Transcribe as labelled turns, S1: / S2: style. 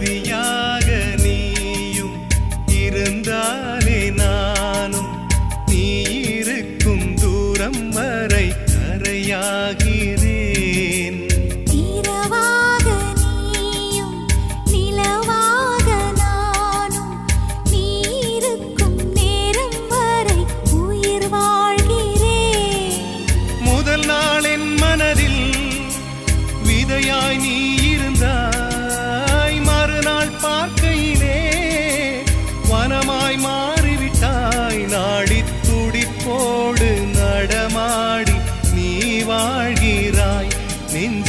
S1: பகுதியாக நீயும் இருந்தாலே நானும் நீ இருக்கும் தூரம் வரை கரையாகிறேன்.
S2: இரவாக நீயும் நிலவாக நானும் நீ இருக்கும் நேரம் வரை உயிர் வாழ்கிறேன்.
S1: முதல் நாள் என் மனதில் விதையாய் நீ இருந்தாய், மறுநாள் பார்க்கையிலே வனமாய் மாறிவிட்டாய். நாடி துடிப்போடு நடமாடி நீ வாழ்கிறாய் நெஞ்ச